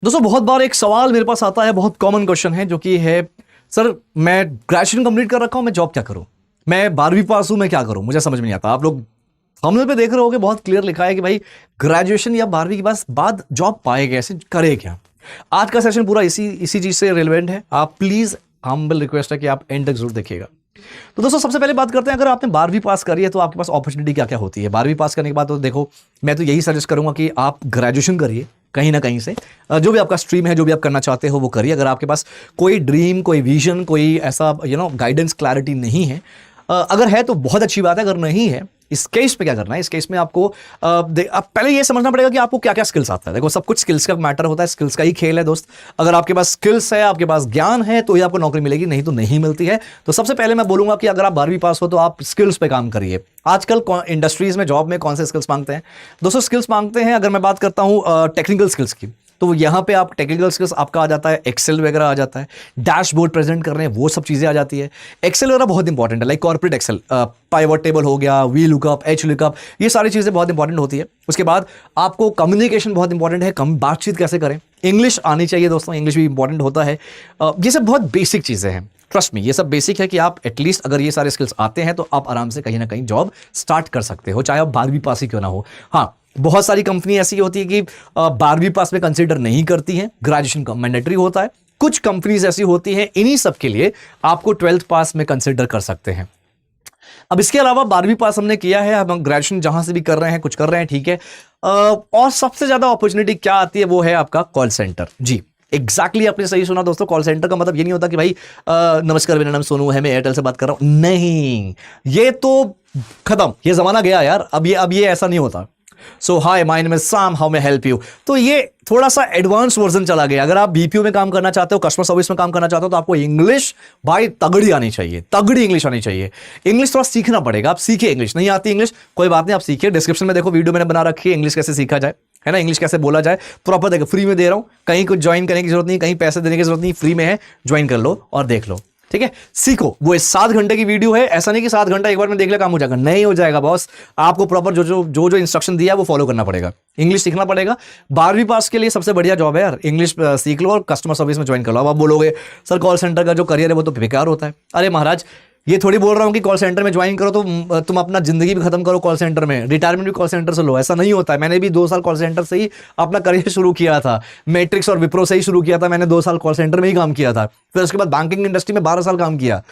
दोस्तों बहुत बार एक सवाल मेरे पास आता है, बहुत कॉमन क्वेश्चन है जो कि है सर मैं ग्रेजुएशन कंप्लीट कर रखा हूं, मैं जॉब क्या करूं, मैं 12वीं पास हूं, मैं क्या करूं, मुझे समझ में नहीं आता। आप लोग थंबनेल पे देख रहे होगे, बहुत क्लियर लिखा है कि भाई ग्रेजुएशन या 12वीं के बाद जॉब पाए कैसे, करे क्या। आज का सेशन पूरा इसी चीज से रिलेवेंट है। आप प्लीज, हम्बल रिक्वेस्ट है कि आप एंड तक जरूर देखिएगा। तो दोस्तों सबसे पहले बात करते हैं, अगर आपने 12वीं पास करी है तो आपके पास अपॉर्चुनिटी क्या क्या होती है। 12वीं पास करने के बाद तो देखो, मैं तो यही सजेस्ट करूंगा कि आप ग्रेजुएशन करिए कहीं ना कहीं से। जो भी आपका स्ट्रीम है, जो भी आप करना चाहते हो वो करिए। अगर आपके पास कोई ड्रीम, कोई विजन, कोई ऐसा गाइडेंस, क्लैरिटी नहीं है, अगर है तो बहुत अच्छी बात है। अगर नहीं है, इस केस पे क्या करना है, इस केस में आपको आप पहले ये समझना पड़ेगा कि आपको क्या क्या स्किल्स आता है। देखो सब कुछ स्किल्स का मैटर होता है, स्किल्स का ही खेल है दोस्त। अगर आपके पास स्किल्स है, आपके पास ज्ञान है, तो ही आपको नौकरी मिलेगी, नहीं तो नहीं मिलती है। तो सबसे पहले मैं बोलूंगा कि अगर आप 12वीं पास हो तो आप स्किल्स पे काम करिए। आजकल इंडस्ट्रीज में, जॉब में कौन से स्किल्स मांगते हैं दोस्तों? स्किल्स मांगते हैं, अगर मैं बात करता हूं टेक्निकल स्किल्स की, तो यहां पे आप टेक्निकल स्किल्स आपका आ जाता है, एक्सेल वगैरह आ जाता है, डैशबोर्ड प्रेजेंट कर रहे हैं, वो सब चीजें आ जाती है। एक्सेल वगैरह बहुत इंपॉर्टेंट है, like corporate Excel, pivot table हो गया, वी लुकअप, एच लुकअप, ये सारी चीजें बहुत इंपॉर्टेंट होती है। उसके बाद आपको कम्युनिकेशन बहुत इंपॉर्टेंट है, बातचीत कैसे करें, इंग्लिश आनी चाहिए दोस्तों, इंग्लिश भी इंपॉर्टेंट होता है। ये सब बहुत बेसिक चीजें हैं, ट्रस्ट मी, ये सब बेसिक है कि आप एटलीस्ट अगर ये सारे स्किल्स आते हैं तो आप आराम से कहीं ना कहीं जॉब स्टार्ट कर सकते हो, चाहे आप 12वीं पास ही क्यों ना हो। हाँ, बहुत सारी कंपनी ऐसी होती है कि 12वीं पास में कंसीडर नहीं करती हैं, ग्रेजुएशन का मैंडेटरी होता है। कुछ कंपनीज ऐसी होती हैं, इन्हीं सब के लिए आपको 12th पास में कंसीडर कर सकते हैं। अब इसके अलावा 12वीं पास हमने किया है, हम ग्रेजुएशन जहां से भी कर रहे हैं, कुछ कर रहे हैं, ठीक है। और सबसे ज्यादा अपॉर्चुनिटी क्या आती है, वो है आपका कॉल सेंटर। जी एग्जैक्टली आपने सही सुना दोस्तों। कॉल सेंटर का मतलब ये नहीं होता कि भाई नमस्कार मेरा नाम सोनू है, मैं एयरटेल से बात कर रहा हूं। नहीं, ये तो खत्म, ये जमाना गया यार। अब ये ऐसा नहीं होता। So hi, my name is Sam, how may help you. तो ये थोड़ा सा एडवांस वर्जन चला गया। अगर आप बीपीओ में काम करना चाहते हो, कस्टमर सर्विस में काम करना चाहते हो, तो आपको इंग्लिश भाई तगड़ी आनी चाहिए, तगड़ी इंग्लिश आनी चाहिए। इंग्लिश थोड़ा सीखना पड़ेगा, आप सीखिए। इंग्लिश नहीं आती इंग्लिश, कोई बात नहीं, आप सीखिए। डिस्क्रिप्शन में देखो, वीडियो मैंने बना रखी है, इंग्लिश कैसे सीखा जाए, है ना, इंग्लिश कैसे बोला जाए प्रॉपर। देखो फ्री में दे रहा हूं, कहीं कुछ ज्वाइन करने की जरूरत नहीं, कहीं पैसे देने की जरूरत नहीं, फ्री में है, ज्वाइन कर लो और देख लो, ठीक है। सीखो। वो 7 घंटे की वीडियो है, ऐसा नहीं कि 7 घंटा एक बार में देख ले काम हो जाएगा, नहीं हो जाएगा बॉस। आपको प्रॉपर जो इंस्ट्रक्शन दिया है वो फॉलो करना पड़ेगा, इंग्लिश सीखना पड़ेगा। 12वीं पास के लिए सबसे बढ़िया जॉब है यार, इंग्लिश सीख लो और कस्टमर सर्विस में ज्वाइन कर लो। अब आप बोलोगे सर कॉल सेंटर का जो करियर है वो तो बेकार होता है। अरे महाराज, ये थोड़ी बोल रहा हूं कि कॉल सेंटर में ज्वाइन करो तो तुम अपना जिंदगी भी खत्म करो कॉल सेंटर में, रिटायरमेंट भी कॉल सेंटर से लो, ऐसा नहीं होता है। मैंने भी 2 साल कॉल सेंटर से ही अपना करियर शुरू किया था, मैट्रिक्स और विप्रो से ही शुरू किया था मैंने। 2 साल कॉल सेंटर में ही काम किया था, फिर उसके बाद बैंकिंग इंडस्ट्री में 12 साल काम किया।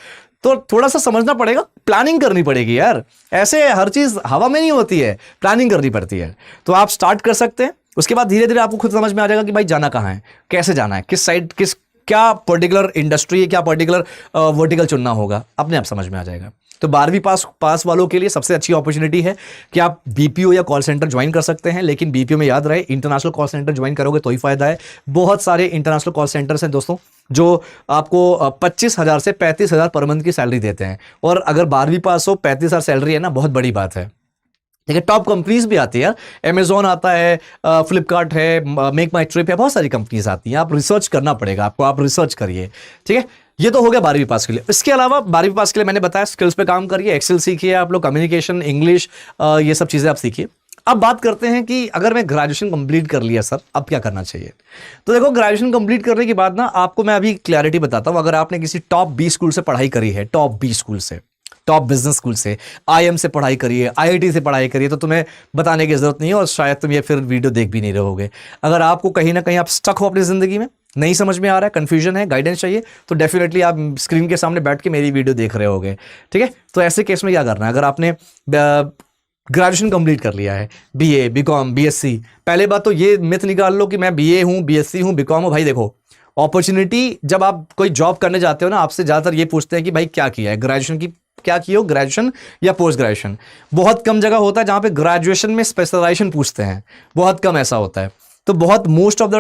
तो थोड़ा सा समझना पड़ेगा, प्लानिंग करनी पड़ेगी यार। ऐसे हर चीज हवा में नहीं होती है, प्लानिंग करनी पड़ती है। तो आप स्टार्ट कर सकते हैं, उसके बाद धीरे धीरे आपको खुद समझ में आ जाएगा कि भाई जाना कहाँ है, कैसे जाना है, किस साइड, क्या पर्टिकुलर इंडस्ट्री है, क्या पर्टिकुलर वर्टिकल चुनना होगा, अपने आप समझ में आ जाएगा। तो 12वीं पास वालों के लिए सबसे अच्छी अपॉर्चुनिटी है कि आप बीपीओ या कॉल सेंटर ज्वाइन कर सकते हैं। लेकिन बीपीओ में याद रहे, इंटरनेशनल कॉल सेंटर ज्वाइन करोगे तो ही फायदा है। बहुत सारे इंटरनेशनल कॉल सेंटर्स हैं दोस्तों जो आपको 25,000 से 35,000 पर मंथ की सैलरी देते हैं। और अगर 12वीं पास हो, 35,000 सैलरी है ना, बहुत बड़ी बात है। ठीक है, टॉप कंपनीज भी आती है, अमेजोन आता है, फ्लिपकार्ट है, मेक माई ट्रिप है, बहुत सारी कंपनीज आती हैं। आप रिसर्च करना पड़ेगा आपको, आप रिसर्च करिए, ठीक है। ये तो हो गया 12वीं पास के लिए। इसके अलावा 12वीं पास के लिए मैंने बताया स्किल्स पे काम करिए, एक्सेल सीखिए आप लोग, कम्युनिकेशन, इंग्लिश, ये सब चीजें आप सीखिए। अब बात करते हैं कि अगर मैं ग्रेजुएशन कंप्लीट कर लिया सर, अब क्या करना चाहिए। तो देखो, ग्रेजुएशन कंप्लीट करने के बाद ना आपको मैं अभी क्लैरिटी बताता हूं। अगर आपने किसी टॉप 20 स्कूल से पढ़ाई करी है, टॉप 20 स्कूल से, टॉप बिजनेस स्कूल से, आईएम से पढ़ाई करिए, आईआईटी से पढ़ाई करिए, तो तुम्हें बताने की जरूरत नहीं है और शायद तुम ये फिर वीडियो देख भी नहीं रहोगे। अगर आपको कहीं ना कहीं आप स्टक हो अपनी जिंदगी में, नहीं समझ में आ रहा है, कंफ्यूजन है, गाइडेंस चाहिए, तो डेफिनेटली आप स्क्रीन के सामने बैठ के मेरी वीडियो देख रहे होगे, ठीक है। तो ऐसे केस में क्या करना है, अगर आपने ग्रेजुएशन कंप्लीट कर लिया है, बीए, बीकॉम, बीएससी, पहले बात तो ये मिथ निकाल लो कि मैं बीए हूं, बीएससी हूं, बीकॉम हूं। भाई देखो, अपॉर्चुनिटी जब आप कोई जॉब करने जाते हो ना, आपसे ज्यादातर ये पूछते हैं कि भाई क्या किया है, ग्रेजुएशन की क्या किए हो, ग्रेजुएशन या पोस्ट ग्रेजुएशन। बहुत कम जगह होता है जहां पे ग्रेजुएशन में स्पेशलाइजेशन पूछते हैं, बहुत कम ऐसा होता है। तो बहुत मोस्ट ऑफ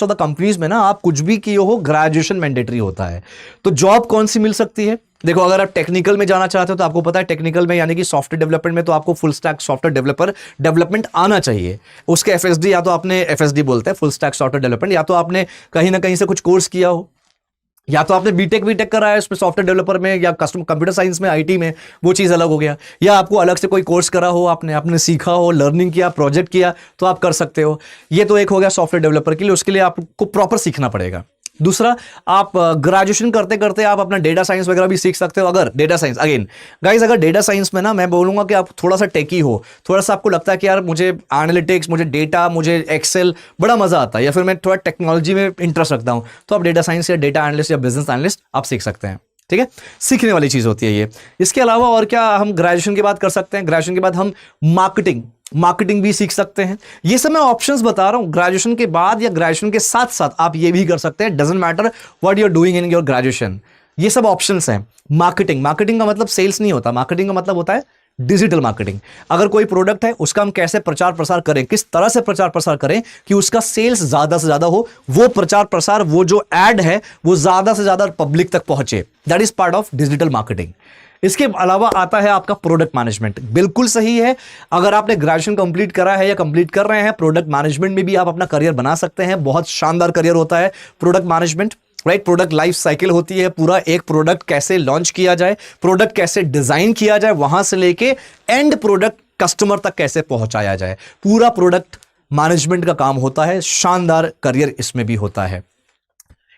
द कंपनीज में ना आप कुछ भी किए हो, ग्रेजुएशन मैंडेटरी होता है। तो जॉब कौन सी मिल सकती है, देखो अगर आप टेक्निकल में जाना चाहते हो तो आपको पता है टेक्निकल में यानी कि सॉफ्टवेयर डेवलपमेंट में तो आपको फुल स्टैक सॉफ्टवेयर डेवलपमेंट आना चाहिए। उसके एफएसडी, या तो आपने एफएसडी बोलते हैं फुल स्टैक सॉफ्टवेयर डेवलपमेंट, या तो आपने कहीं ना कहीं से कुछ कोर्स किया हो, या तो आपने बीटेक करा है उसमें सॉफ्टवेयर डेवलपर में या कस्टमर कंप्यूटर साइंस में आईटी में, वो चीज़ अलग हो गया। या आपको अलग से कोई कोर्स करा हो, आपने सीखा हो, लर्निंग किया, प्रोजेक्ट किया, तो आप कर सकते हो। ये तो एक हो गया सॉफ्टवेयर डेवलपर के लिए, उसके लिए आपको प्रॉपर सीखना पड़ेगा। दूसरा, आप ग्रेजुएशन करते करते आप अपना डेटा साइंस वगैरह भी सीख सकते हो। अगर डेटा साइंस, अगेन गाइस, अगर डेटा साइंस में ना मैं बोलूंगा कि आप थोड़ा सा टेकी हो, थोड़ा सा आपको लगता है कि यार मुझे एनालिटिक्स, मुझे डेटा, मुझे एक्सेल बड़ा मजा आता है, या फिर मैं थोड़ा टेक्नोलॉजी में इंटरेस्ट रखता हूं, तो आप डेटा साइंस या डेटा एनालिस्ट या बिजनेस एनालिस्ट आप सीख सकते हैं। ठीक है, सीखने वाली चीज होती है ये। इसके अलावा और क्या हम ग्रेजुएशन के बाद कर सकते हैं? ग्रेजुएशन के बाद हम मार्केटिंग भी सीख सकते हैं। ये सब मैं ऑप्शंस बता रहा हूं। ग्रेजुएशन के बाद या ग्रेजुएशन के साथ साथ आप ये भी कर सकते हैं। Doesn't matter what you are doing in your graduation, ये सब ऑप्शंस हैं। मार्केटिंग का मतलब सेल्स नहीं होता, मार्केटिंग का मतलब होता है डिजिटल मार्केटिंग। अगर कोई प्रोडक्ट है उसका हम कैसे प्रचार प्रसार करें, किस तरह से प्रचार प्रसार करें कि उसका सेल्स ज्यादा से ज्यादा हो, वो प्रचार प्रसार, वो जो एड है वो ज्यादा से ज्यादा पब्लिक तक पहुंचे, that is part of digital marketing. इसके अलावा आता है आपका प्रोडक्ट मैनेजमेंट। बिल्कुल सही है, अगर आपने ग्रेजुएशन कंप्लीट करा है या कंप्लीट कर रहे हैं, प्रोडक्ट मैनेजमेंट में भी आप अपना करियर बना सकते हैं। बहुत शानदार करियर होता है product management, right. Product life cycle होती है, पूरा एक प्रोडक्ट कैसे लॉन्च किया जाए, प्रोडक्ट कैसे डिजाइन किया जाए, वहां से लेके एंड प्रोडक्ट कस्टमर तक कैसे पहुंचाया जाए, पूरा प्रोडक्ट मैनेजमेंट का काम होता है। शानदार करियर इसमें भी होता है।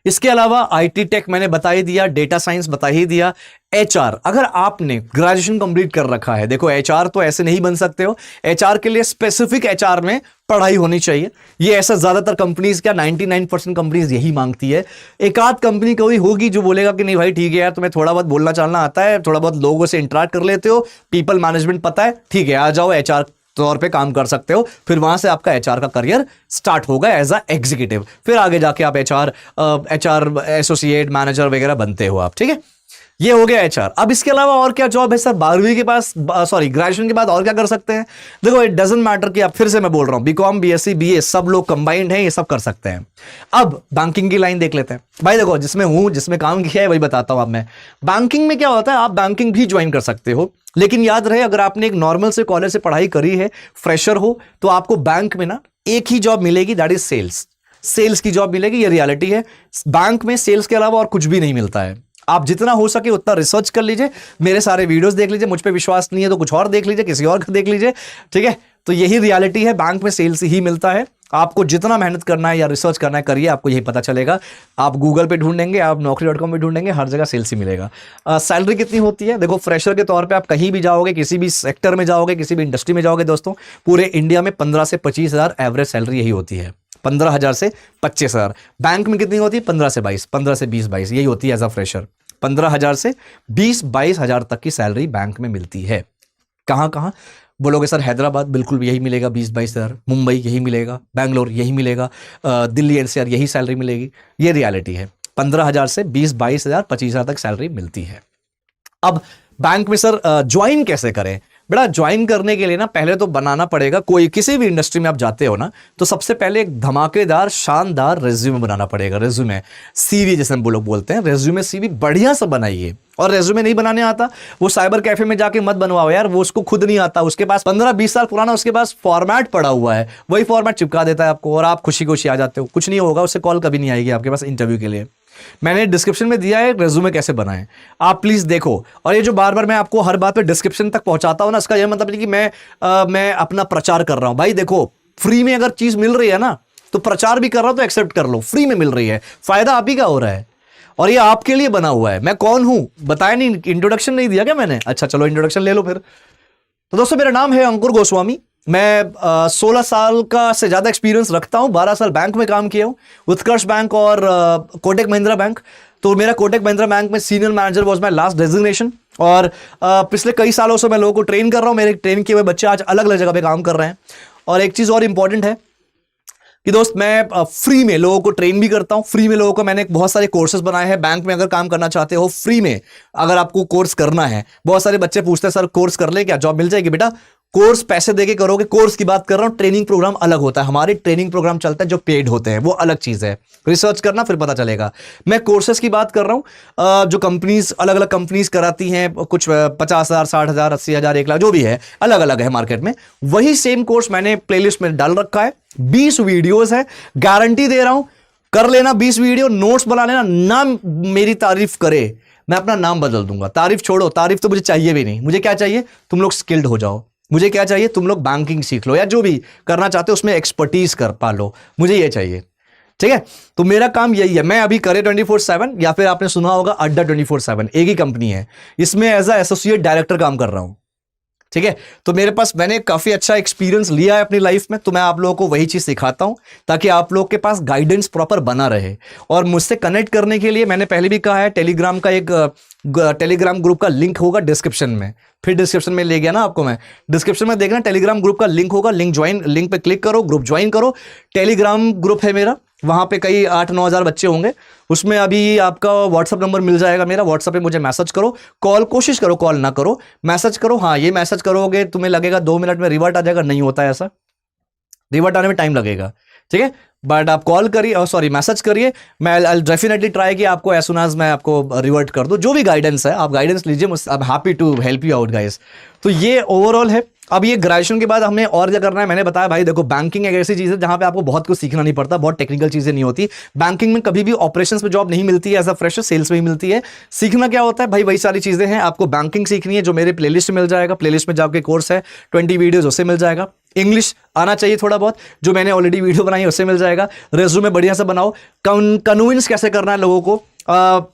इसके अलावा आईटी टेक मैंने बता ही दिया, डेटा साइंस बता ही दिया। एचआर, अगर आपने ग्रेजुएशन कंप्लीट कर रखा है, देखो एचआर तो ऐसे नहीं बन सकते हो, एचआर के लिए स्पेसिफिक एचआर में पढ़ाई होनी चाहिए। ये ऐसा ज्यादातर कंपनीज, क्या 99% कंपनीज यही मांगती है। एक आध कंपनी कोई होगी जो बोलेगा कि नहीं भाई ठीक है यार, तुम्हें थोड़ा बहुत बोलना चालना आता है, थोड़ा बहुत लोगों से इंटरेक्ट कर लेते हो, पीपल मैनेजमेंट पता है, ठीक है आ जाओ एचआर तौर पे काम कर सकते हो। फिर वहां से आपका एचआर का करियर स्टार्ट होगा एज अ एग्जीक्यूटिव, फिर आगे जाके आप एचआर एसोसिएट मैनेजर वगैरह बनते हो आप। ठीक है, ये हो गया एचआर। अब इसके अलावा और क्या जॉब है सर? 12वीं के पास, सॉरी ग्रेजुएशन के बाद और क्या कर सकते हैं? देखो इट डजंट मैटर कि आप, फिर से मैं बोल रहा हूं, बीकॉम, बीएससी, बीए सब लोग कंबाइंड हैं, ये सब कर सकते हैं। अब बैंकिंग की लाइन देख लेते हैं भाई। देखो जिसमें हूं, जिसमें काम किया है वही बताता हूं। अब मैं बैंकिंग में क्या होता है, आप बैंकिंग भी ज्वाइन कर सकते हो, लेकिन याद रहे अगर आपने एक नॉर्मल से कॉलेज से पढ़ाई करी है, फ्रेशर हो, तो आपको बैंक में ना एक ही जॉब मिलेगी, दैट इज सेल्स की जॉब मिलेगी। ये रियलिटी है, बैंक में सेल्स के अलावा और कुछ भी नहीं मिलता है। आप जितना हो सके उतना रिसर्च कर लीजिए, मेरे सारे वीडियोस देख लीजिए, मुझ पे विश्वास नहीं है तो कुछ और देख लीजिए, किसी और का देख लीजिए। ठीक है, तो यही रियलिटी है, बैंक में सेल्स ही मिलता है। आपको जितना मेहनत करना है या रिसर्च करना है करिए, आपको यही पता चलेगा। आप गूगल पे ढूंढेंगे, आप naukri.com पे ढूंढेंगे, हर जगह सेल्स ही मिलेगा। सैलरी कितनी होती है? देखो फ्रेशर के तौर पे आप कहीं भी जाओगे, किसी भी सेक्टर में जाओगे, किसी भी इंडस्ट्री में जाओगे दोस्तों, पूरे इंडिया में 15 से 25 हजार एवरेज सैलरी यही होती है। 15,000 से 25,000। बैंक में कितनी होती है? 15 से 22, 15 से 20-22 यही होती है एज अ फ्रेशर। 15,000 से 20-22 हजार तक की सैलरी बैंक में मिलती है। कहां कहां बोलोगे सर? हैदराबाद बिल्कुल यही मिलेगा 20-22 हजार, मुंबई यही मिलेगा, बैंगलोर यही मिलेगा, दिल्ली एनसीआर यही सैलरी मिलेगी। ये रियलिटी है, 15,000 से 20-22 हजार, 25 हजार तक सैलरी मिलती है। अब बैंक में सर ज्वाइन कैसे करें? बेटा ज्वाइन करने के लिए ना पहले तो बनाना पड़ेगा, कोई किसी भी इंडस्ट्री में आप जाते हो ना, तो सबसे पहले एक धमाकेदार शानदार रेज्यूमे बनाना पड़ेगा। रेज्यूमे, सीवी जैसे हम लोग बोलते हैं, रेज्यूमे सीवी बढ़िया सा बनाइए। और रेज्यूमे नहीं बनाने आता, वो साइबर कैफे में जाके मत बनवाओ यार, वो उसको खुद नहीं आता, उसके पास 15-20 साल पुराना उसके पास फॉर्मेट पड़ा हुआ है, वही फॉर्मेट चिपका देता है आपको और आप खुशी खुशी आ जाते हो। कुछ नहीं होगा, उससे कॉल कभी नहीं आएगी आपके पास इंटरव्यू के लिए। मैंने डिस्क्रिप्शन में दिया है रेज्यूमे कैसे बनाएं, आप प्लीज देखो। और ये जो बार बार मैं आपको हर बात पे डिस्क्रिप्शन तक पहुंचाता हूं ना, इसका यह मतलब नहीं कि मैं अपना प्रचार कर रहा हूं। भाई देखो, फ्री में अगर चीज मिल रही है ना, तो प्रचार भी कर रहा हूं तो एक्सेप्ट कर लो, फ्री में मिल रही है, फायदा आप ही का हो रहा है और ये आपके लिए बना हुआ है। मैं कौन हूं बताया नहीं, इंट्रोडक्शन नहीं दिया क्या मैंने? अच्छा चलो इंट्रोडक्शन ले लो फिर। तो दोस्तों मेरा नाम है अंकुर गोस्वामी, मैं 16 साल का से ज्यादा एक्सपीरियंस रखता हूं, 12 साल बैंक में काम किया हूं, उत्कर्ष बैंक और कोटक महिंद्रा बैंक। तो मेरा कोटक महिंद्रा बैंक में senior manager was my last designation. और पिछले कई सालों से मैं लोगों को ट्रेन कर रहा हूं, मेरे ट्रेन किए हुए बच्चे आज अलग अलग जगह पे काम कर रहे हैं। और एक चीज और इंपॉर्टेंट है कि दोस्त मैं फ्री में लोगों को ट्रेन भी करता हूं, फ्री में लोगों को मैंने बहुत सारे कोर्सेज बनाए हैं। बैंक में अगर काम करना चाहते हो फ्री में, अगर आपको कोर्स करना है, बहुत सारे बच्चे पूछते हैं सर कोर्स कर ले क्या जॉब मिल जाएगी? बेटा कोर्स पैसे देके करोगे, कोर्स की बात कर रहा हूं, ट्रेनिंग प्रोग्राम अलग होता है। हमारे ट्रेनिंग प्रोग्राम चलता है जो पेड होते हैं, वो अलग चीज है, रिसर्च करना फिर पता चलेगा। मैं कोर्सेज की बात कर रहा हूं जो कंपनीज अलग अलग कंपनीज कराती हैं, कुछ 50,000, 60,000, 80,000, 1 लाख जो भी है, अलग अलग है मार्केट में। वही सेम कोर्स मैंने प्लेलिस्ट में डाल रखा है, 20 वीडियोस है, गारंटी दे रहा हूं कर लेना 20 वीडियो, नोट्स बना लेना, ना मेरी तारीफ करे मैं अपना नाम बदल दूंगा। तारीफ छोड़ो, तारीफ तो मुझे चाहिए भी नहीं। मुझे क्या चाहिए, तुम लोग स्किल्ड हो जाओ। मुझे क्या चाहिए, तुम लोग बैंकिंग सीख लो या जो भी करना चाहते हो उसमें एक्सपर्टीज कर पा लो, मुझे ये चाहिए। ठीक है, तो मेरा काम यही है। मैं अभी करे 24/7 या फिर आपने सुना होगा अड्डा 24/7, एक ही कंपनी है, इसमें एज अ एसोसिएट डायरेक्टर काम कर रहा हूं। ठीक है, तो मेरे पास मैंने काफी अच्छा एक्सपीरियंस लिया है अपनी लाइफ में, तो मैं आप लोगों को वही चीज सिखाता हूं ताकि आप लोग के पास गाइडेंस प्रॉपर बना रहे। और मुझसे कनेक्ट करने के लिए मैंने पहले भी कहा है, टेलीग्राम का एक टेलीग्राम ग्रुप का लिंक होगा डिस्क्रिप्शन में। फिर डिस्क्रिप्शन में ले गया ना आपको मैं, डिस्क्रिप्शन में देखना टेलीग्राम ग्रुप का लिंक होगा, लिंक पे क्लिक करो, ग्रुप ज्वाइन करो। टेलीग्राम ग्रुप है मेरा, वहां पे कई 8-9 हज़ार बच्चे होंगे। उसमें अभी आपका व्हाट्सअप नंबर मिल जाएगा मेरा, व्हाट्सअप पे मुझे मैसेज करो। कॉल कोशिश करो, कॉल ना करो, मैसेज करो। हाँ, ये मैसेज करोगे तुम्हें लगेगा 2 मिनट में रिवर्ट आ जाएगा, नहीं होता है ऐसा, रिवर्ट आने में टाइम लगेगा। ठीक है, बट आप कॉल करिए, सॉरी मैसेज करिए, मैं आई डेफिनेटली ट्राई कि आपको एज सुन एज मैं आपको रिवर्ट कर दूं। जो भी गाइडेंस है आप गाइडेंस लीजिए, I am happy to help you out guys. तो ये ओवरऑल है। अब ये ग्रेजुएशन के बाद हमें और क्या करना है, मैंने बताया भाई देखो, बैंकिंग एक ऐसी चीज है जहां पे आपको बहुत कुछ सीखना नहीं पड़ता, बहुत टेक्निकल चीजें नहीं होती। बैंकिंग में कभी भी ऑपरेशंस में जॉब नहीं मिलती है एज अ फ्रेशर, सेल्स में ही मिलती है। सीखना क्या होता है भाई, वही सारी चीजें हैं। आपको बैंकिंग सीखनी है, जो मेरे प्लेलिस्ट में मिल जाएगा, प्लेलिस्ट में जाके कोर्स है 20 वीडियोज, उससे मिल जाएगा। इंग्लिश आना चाहिए थोड़ा बहुत, जो मैंने ऑलरेडी वीडियो बनाई है उससे मिल जाएगा। रेज्यूमे बढ़िया से बनाओ, कन्विंस कैसे करना है लोगों को,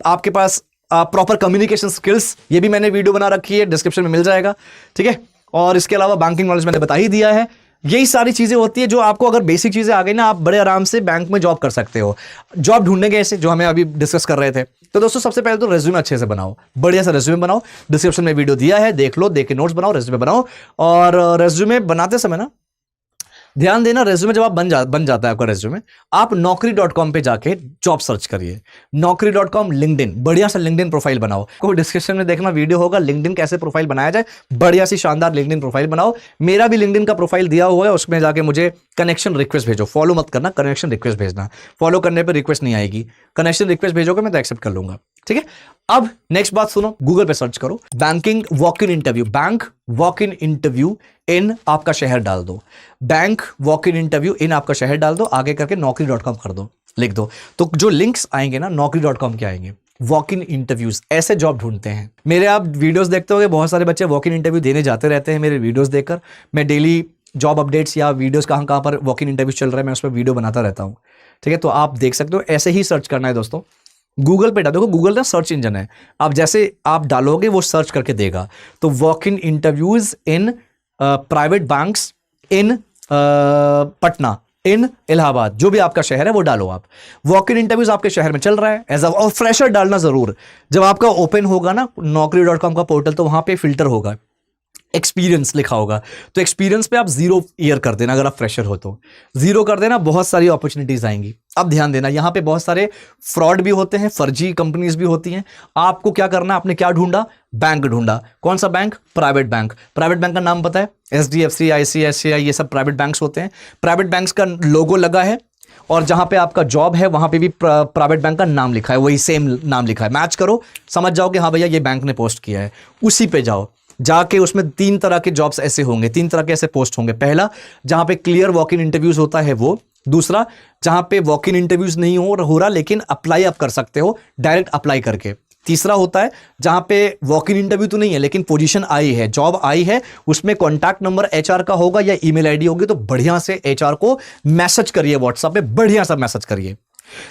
आपके पास प्रॉपर कम्युनिकेशन स्किल्स, ये भी मैंने वीडियो बना रखी है, डिस्क्रिप्शन में मिल जाएगा। ठीक है, और इसके अलावा बैंकिंग नॉलेज मैंने बता ही दिया है। यही सारी चीजें होती है जो आपको, अगर बेसिक चीजें आ गई ना, आप बड़े आराम से बैंक में जॉब कर सकते हो। जॉब ढूंढने के ऐसे जो हमें अभी डिस्कस कर रहे थे, तो दोस्तों सबसे पहले तो रेज्यूमे अच्छे से बनाओ, बढ़िया सा रेज्यूमे बनाओ। डिस्क्रिप्शन में वीडियो दिया है, देख लो, देख के नोट्स बनाओ, रेज्यूमे बनाओ। और रेज्यूमे बनाते समय ना ध्यान देना, रेज्यूमे जब आप बन जाता है आपका रेज्यूमे, आप naukri.com पे जाके जॉब सर्च करिए। naukri.com, लिंक्डइन, बढ़िया सा लिंक्डइन प्रोफाइल बनाओ। को डिस्क्रिप्शन में देखना वीडियो होगा, लिंक्डइन कैसे प्रोफाइल बनाया जाए, बढ़िया सी शानदार लिंक्डइन प्रोफाइल बनाओ। मेरा भी लिंक्डइन का प्रोफाइल दिया हुआ है, उसमें जाके मुझे कनेक्शन रिक्वेस्ट भेजो। फॉलो मत करना, कनेक्शन रिक्वेस्ट भेजना। फॉलो करने पर रिक्वेस्ट नहीं आएगी, कनेक्शन रिक्वेस्ट भेजोगे मैं तो एक्सेप्ट कर लूंगा। ठीक है, अब नेक्स्ट बात सुनो, गूगल पे सर्च करो banking walk in interview, bank walk in interview in आपका शहर डाल दो, bank walk in interview in आपका शहर डाल दो, आगे करके naukri.com कर दो, लिख दो। तो जो लिंक्स आएंगे ना naukri.com के आएंगे। वॉक इन इंटरव्यूज, ऐसे जॉब ढूंढते हैं। मेरे आप वीडियोस देखते होंगे, बहुत सारे बच्चे वॉक इन इंटरव्यू देने जाते रहते हैं मेरे वीडियोस देखकर। मैं डेली जॉब अपडेट्स या वीडियोस कहाँ कहाँ पर वॉक इन इंटरव्यू चल रहा है, मैं उस पर वीडियो बनाता रहता हूँ। ठीक है, तो आप देख सकते हो, ऐसे ही सर्च करना है दोस्तों। गूगल पे देखो, गूगल ना सर्च इंजन है, आप जैसे आप डालोगे वो सर्च करके देगा। तो walk in interviews in private banks in Patna, in Allahabad, जो भी आपका शहर है वो डालो आप। वॉक इन इंटरव्यूज आपके शहर में चल रहा है एज और फ्रेशर डालना जरूर। जब आपका ओपन होगा ना naukri.com का पोर्टल, तो वहां पे फिल्टर होगा, एक्सपीरियंस लिखा होगा, तो एक्सपीरियंस पे आप 0 ईयर कर देना। अगर आप फ्रेशर हो तो 0 कर देना, बहुत सारी अपॉर्चुनिटीज आएंगी। अब ध्यान देना, यहां पे बहुत सारे फ्रॉड भी होते हैं, फर्जी कंपनीज भी होती हैं। आपको क्या करना, आपने क्या ढूंढा, बैंक ढूंढा। कौन सा bank, private bank. Private bank का नाम पता है, SDFC, ICICI, ये सब प्राइवेट बैंक्स होते हैं। प्राइवेट बैंक्स का लोगो लगा है, और जहां पे आपका जॉब है वहां पे भी प्राइवेट बैंक का नाम लिखा है, वही सेम नाम लिखा है। मैच करो, समझ जाओ कि हाँ भैया ये बैंक ने पोस्ट किया है, उसी पे जाओ। जाके उसमें 3 तरह के जॉब्स ऐसे होंगे, 3 तरह के ऐसे पोस्ट होंगे। पहला, जहां पे क्लियर वॉक इन इंटरव्यूज होता है वो। दूसरा, जहां पे वॉक इन इंटरव्यूज नहीं हो रहा लेकिन अप्लाई आप कर सकते हो डायरेक्ट अप्लाई करके। तीसरा होता है जहां पे वॉक इन इंटरव्यू तो नहीं है लेकिन पोजीशन आई है, जॉब आई है, उसमें कॉन्टैक्ट नंबर HR का होगा या ईमेल आईडी होगी। तो बढ़िया से HR को मैसेज करिए, व्हाट्सएप पे बढ़िया सा मैसेज करिए।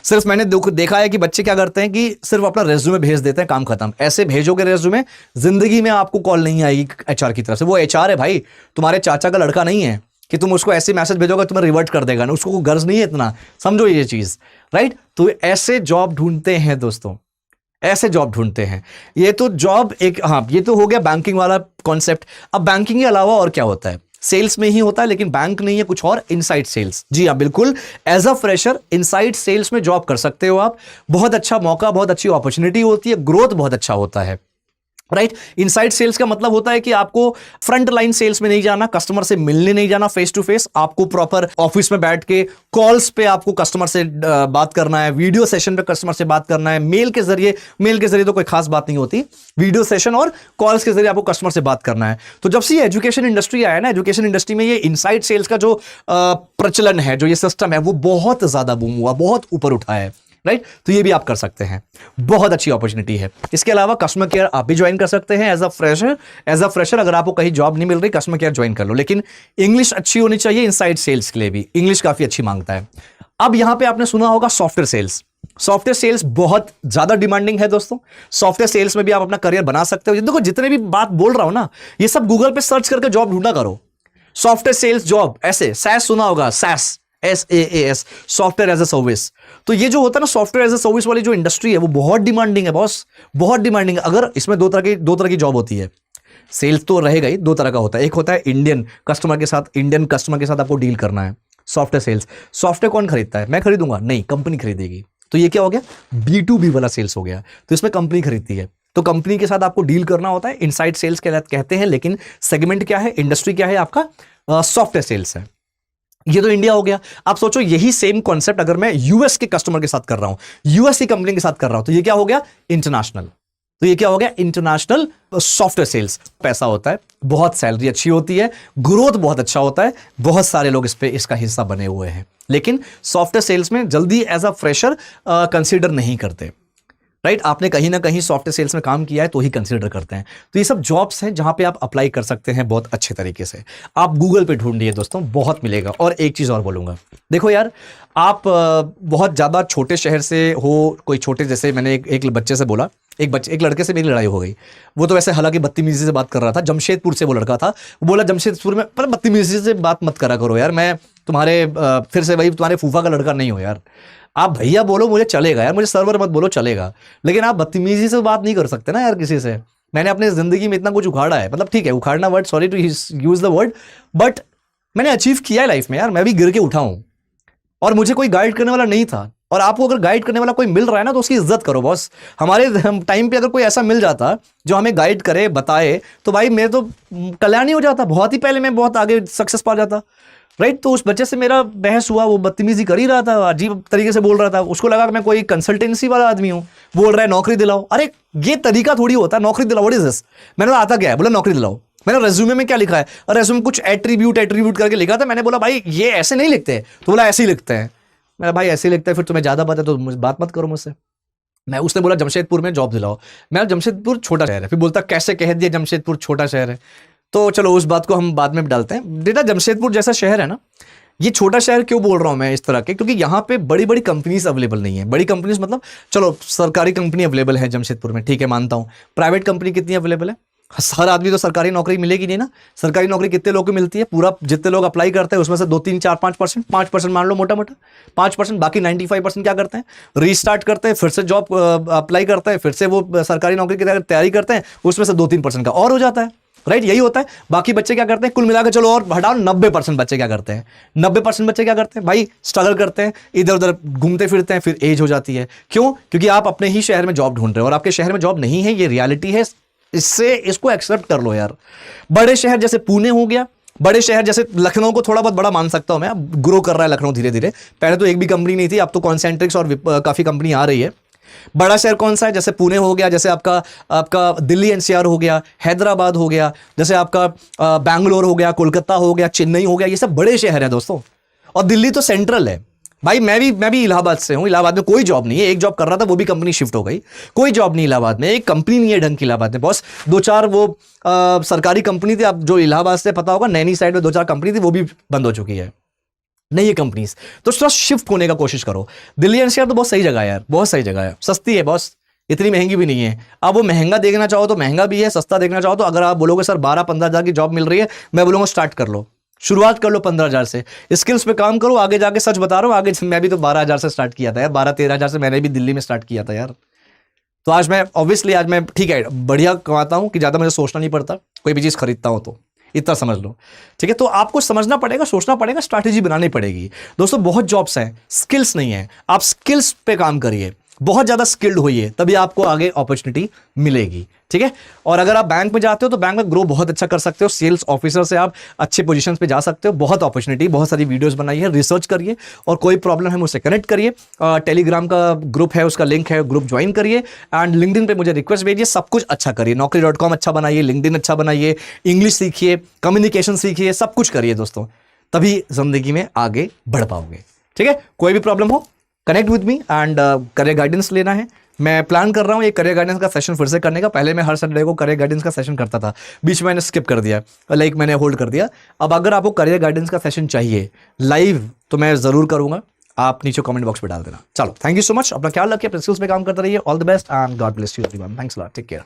सिर्फ मैंने देखा है कि बच्चे क्या करते हैं कि सिर्फ अपना रेज्यूमे भेज देते हैं, काम खत्म। ऐसे भेजोगे रेज्यूमे, जिंदगी में आपको कॉल नहीं आएगी HR की तरफ से। वो HR है भाई, तुम्हारे चाचा का लड़का नहीं है कि तुम उसको ऐसे मैसेज भेजोगे तुम्हें रिवर्ट कर देगा ना, उसको गर्ज नहीं है इतना, समझो ये चीज, राइट। तो ऐसे जॉब ढूंढते हैं दोस्तों, ऐसे जॉब ढूंढते हैं। ये तो जॉब एक, हाँ ये तो हो गया बैंकिंग वाला कॉन्सेप्ट। अब बैंकिंग के अलावा और क्या होता है, सेल्स में ही होता है लेकिन बैंक नहीं है, कुछ और, इनसाइड सेल्स। जी हाँ बिल्कुल, as a fresher inside sales में जॉब कर सकते हो आप। बहुत अच्छा मौका, बहुत अच्छी अपॉर्चुनिटी होती है, ग्रोथ बहुत अच्छा होता है। राइट। इनसाइड सेल्स का मतलब होता है कि आपको फ्रंट लाइन सेल्स में नहीं जाना, कस्टमर से मिलने नहीं जाना फेस टू फेस, आपको प्रॉपर ऑफिस में बैठ के कॉल्स पे आपको कस्टमर से बात करना है, वीडियो सेशन पे कस्टमर से बात करना है, मेल के जरिए तो कोई खास बात नहीं होती, वीडियो सेशन और कॉल्स के जरिए आपको कस्टमर से बात करना है। तो जब से ये एजुकेशन इंडस्ट्री आया ना, एजुकेशन इंडस्ट्री में ये इनसाइड सेल्स का जो प्रचलन है, जो ये सिस्टम है, वो बहुत ज्यादा बूम हुआ, बहुत ऊपर उठा है, राइट। तो ये भी आप कर सकते हैं, बहुत अच्छी अपॉर्चुनिटी है। इसके अलावा कस्टमर केयर आप भी ज्वाइन कर सकते हैं एज अ फ्रेशर। अगर आपको कहीं जॉब नहीं मिल रही, कस्टमर केयर ज्वाइन कर लो, लेकिन इंग्लिश अच्छी होनी चाहिए। इनसाइड सेल्स के लिए भी इंग्लिश काफी अच्छी मांगता है। अब यहां पे आपने सुना होगा सॉफ्टवेयर सेल्स। सॉफ्टवेयर सेल्स बहुत ज्यादा डिमांडिंग है दोस्तों। सॉफ्टवेयर सेल्स में भी आप अपना करियर बना सकते हो। देखो, जितने भी बात बोल रहा हूं ना, ये सब गूगल पे सर्च करके जॉब ढूंढा करो। सॉफ्टवेयर सेल्स जॉब, ऐसे सैस सुना होगा, SaaS, software as a service. तो ये जो होता है ना, सॉफ्टवेयर एज ए सर्विस वाली जो इंडस्ट्री है, वो बहुत डिमांडिंग है बॉस, बहुत डिमांडिंग है। अगर इसमें दो तरह की जॉब होती है। सेल्स तो रहेगा ही, दो तरह का होता है। एक होता है इंडियन कस्टमर के साथ आपको डील करना है, सॉफ्टवेयर सेल्स। सॉफ्टवेयर कौन खरीदता है? मैं खरीदूंगा? नहीं, कंपनी खरीदेगी। तो ये क्या हो गया? B2B वाला सेल्स हो गया। तो इसमें कंपनी खरीदती है, तो कंपनी के साथ आपको डील करना होता है, इनसाइड सेल्स कहते हैं। लेकिन सेगमेंट क्या है, इंडस्ट्री क्या है आपका? सॉफ्टवेयर सेल्स है। ये तो इंडिया हो गया। आप सोचो, यही सेम कॉन्सेप्ट अगर मैं यूएस के कस्टमर के साथ कर रहा हूं, यूएस की कंपनी के साथ कर रहा हूं, तो ये क्या हो गया? इंटरनेशनल। तो ये क्या हो गया? International software sales. पैसा होता है, बहुत सैलरी अच्छी होती है, ग्रोथ बहुत अच्छा होता है, बहुत सारे लोग इसका हिस्सा बने हुए हैं। लेकिन सॉफ्टवेयर सेल्स में जल्दी एज अ फ्रेशर कंसीडर नहीं करते, राइट। आपने कहीं ना कहीं सॉफ्टवेयर सेल्स में काम किया है तो ही कंसीडर करते हैं। तो ये सब जॉब्स हैं जहां पे आप अप्लाई कर सकते हैं बहुत अच्छे तरीके से। आप गूगल पे ढूंढिए दोस्तों, बहुत मिलेगा। और एक चीज और बोलूंगा, देखो यार, आप बहुत ज्यादा छोटे शहर से हो, कोई छोटे, जैसे मैंने एक बच्चे से बोला, एक लड़के से मेरी लड़ाई हो गई। वो तो वैसे हालांकि बदतमीजी से बात कर रहा था, जमशेदपुर से वो लड़का था। वो बोला जमशेदपुर में, पर बदतमीजी से बात मत करा करो यार, मैं तुम्हारे फिर से वही तुम्हारे फूफा का लड़का नहीं हो यार। आप भैया बोलो मुझे चलेगा यार, मुझे सर्वर मत बोलो चलेगा, लेकिन आप बदतमीजी से बात नहीं कर सकते ना यार किसी से। मैंने अपनी जिंदगी में इतना कुछ उखाड़ा है, मतलब ठीक है उखाड़ना word, sorry to use the word, but मैंने अचीव किया है लाइफ में यार। मैं भी गिर के उठा हूं और मुझे कोई गाइड करने वाला नहीं था। और आपको अगर गाइड करने वाला कोई मिल रहा है ना, तो उसकी इज्जत करो बॉस। हमारे टाइम पे अगर कोई ऐसा मिल जाता जो हमें गाइड करे, बताए, तो भाई मेरे तो कल्याण ही हो जाता, बहुत ही पहले मैं बहुत आगे सक्सेस पा जाता, राइट। तो उस बच्चे से मेरा बहस हुआ, वो बदतमीजी कर ही रहा था, अजीब तरीके से बोल रहा था। उसको लगा कि मैं कोई कंसल्टेंसी वाला आदमी हूं, बोल रहा है नौकरी दिलाओ। अरे ये तरीका थोड़ी होता है, नौकरी दिलाओ, व्हाट इज दिस? मैंने बोला आता क्या है? बोला नौकरी दिलाओ। मैंने रेज्यूमे में क्या लिखा है? और रेज्यूमे कुछ एट्रीब्यूट करके लिखा था। मैंने बोला भाई ये ऐसे नहीं लिखते। तो बोला ऐसे ही लिखते हैं। मैं भाई ऐसे ही लिखता है, फिर तुम्हें ज्यादा पता है तो बात मत करो मुझसे। उसने बोला जमशेदपुर में जॉब दिलाओ। मैं जमशेदपुर छोटा शहर है। फिर बोलता कैसे कह दिया जमशेदपुर छोटा शहर है? तो चलो उस बात को हम बाद में डालते हैं। बेटा जमशेदपुर जैसा शहर है ना, ये छोटा शहर क्यों बोल रहा हूं मैं इस तरह के? क्योंकि यहाँ पे बड़ी बड़ी कंपनीज अवेलेबल नहीं है। बड़ी कंपनीज मतलब, चलो सरकारी कंपनी अवेलेबल है जमशेदपुर में, ठीक है मानता हूँ। प्राइवेट कंपनी कितनी अवेलेबल है? हर आदमी तो सरकारी नौकरी मिलेगी नहीं ना। सरकारी नौकरी कितने लोगों को मिलती है? पूरा जितने लोग अप्लाई करते हैं उसमें से 2, 3, 4, 5%, 5% मान लो मोटा मोटा 5%। बाकी 95% क्या करते हैं? रीस्टार्ट करते हैं, फिर से जॉब अप्लाई करते हैं, फिर से वो सरकारी नौकरी की तैयारी करते हैं, उसमें से 2-3% का और हो जाता है, राइट। यही होता है। बाकी बच्चे क्या करते हैं? कुल मिलाकर चलो और हटाओ, 90% बच्चे क्या करते हैं? 90% बच्चे क्या करते हैं भाई? स्ट्रगल करते हैं, इधर उधर घूमते फिरते हैं, फिर एज हो जाती है। क्यों? क्योंकि आप अपने ही शहर में जॉब ढूंढ रहे हो और आपके शहर में जॉब नहीं है। ये रियलिटी है, इसको एक्सेप्ट कर लो यार। बड़े शहर जैसे पुणे हो गया, बड़े शहर जैसे लखनऊ को थोड़ा बहुत बड़ा मान सकता हूं मैं, ग्रो कर रहा है लखनऊ धीरे धीरे। पहले तो एक भी कंपनी नहीं थी, अब तो कॉन्सेंट्रिक्स और काफी कंपनी आ रही है। बड़ा शहर कौन सा है? जैसे पुणे हो गया, जैसे आपका दिल्ली एनसीआर हो गया, हैदराबाद हो गया, जैसे आपका बैंगलोर हो गया, कोलकाता हो गया, चेन्नई हो गया। ये सब बड़े शहर हैं दोस्तों। और दिल्ली तो सेंट्रल है भाई। मैं भी इलाहाबाद से हूं। इलाहाबाद में कोई जॉब नहीं है। एक जॉब कर रहा था, वो भी कंपनी शिफ्ट हो गई। कोई जॉब नहीं इलाहाबाद में, एक कंपनी नहीं है ढंग की इलाहाबाद में बॉस। 2-4 वो सरकारी कंपनी थी, आप जो इलाहाबाद से पता होगा, नैनी साइड में 2-4 कंपनी थी, वो भी बंद हो चुकी है, नहीं है कंपनीज। तो थोड़ा शिफ्ट होने का कोशिश करो। दिल्ली एनसीआर तो बहुत सही जगह है यार, बहुत सही जगह है, सस्ती है बॉस, इतनी महंगी भी नहीं है। अब वो महंगा देखना चाहो तो महंगा भी है, सस्ता देखना चाहो तो, अगर आप बोलोगे सर 12-15 हज़ार की जॉब मिल रही है, मैं बोलूंगा स्टार्ट कर लो, शुरुआत कर लो 15 हज़ार से। स्किल्स पे काम करो, आगे जाके सच बता रहा हूँ, आगे मैं भी तो 12 हज़ार से स्टार्ट किया था यार, 12-13 हज़ार से मैंने भी दिल्ली में स्टार्ट किया था यार। तो आज मैं ऑब्वियसली आज मैं ठीक है बढ़िया कमाता हूँ कि ज़्यादा मुझे सोचना नहीं पड़ता, कोई भी चीज़ खरीदता हूँ तो इतना समझ लो, ठीक है। तो आपको समझना पड़ेगा, सोचना पड़ेगा, स्ट्रैटेजी बनानी पड़ेगी दोस्तों। बहुत जॉब्स हैं, स्किल्स नहीं है। आप स्किल्स पे काम करिए। बहुत ज़्यादा स्किल्ड होइए, तभी आपको आगे अपॉर्चुनिटी मिलेगी। ठीक है, और अगर आप बैंक में जाते हो तो बैंक में ग्रो बहुत अच्छा कर सकते हो, सेल्स ऑफिसर से आप अच्छे पोजीशंस पे जा सकते हो। बहुत अपॉर्चुनिटी, बहुत सारी वीडियोस बनाई है, रिसर्च करिए, और कोई प्रॉब्लम है मुझसे कनेक्ट करिए। टेलीग्राम का ग्रुप है, उसका लिंक है, ग्रुप ज्वाइन करिए, एंड लिंक्डइन पे मुझे रिक्वेस्ट भेजिए। सब कुछ अच्छा करिए, naukri.com अच्छा बनाइए, लिंक्डइन अच्छा बनाइए, इंग्लिश सीखिए, कम्युनिकेशन सीखिए, सब कुछ करिए दोस्तों, तभी जिंदगी में आगे बढ़ पाओगे। ठीक है, कोई भी प्रॉब्लम हो connect with me, and career guidance लेना है, मैं प्लान कर रहा हूँ ये करियर गाइडेंस का सेशन फिर से करने का। पहले मैं हर सैटरडे को करियर गाइडेंस का सेशन करता था, बीच में मैंने स्किप कर दिया, लाइक मैंने होल्ड कर दिया। अब अगर आपको करियर गाइडेंस का सेशन चाहिए लाइव तो मैं ज़रूर करूँगा, आप नीचे कमेंट बॉक्स में डाल देना। चलो, थैंक यू सो मच, अपना ख्याल रखिए, अपने स्किल्स पे काम करते रहिए। All the best and God bless you everyone. Thanks a lot, take care.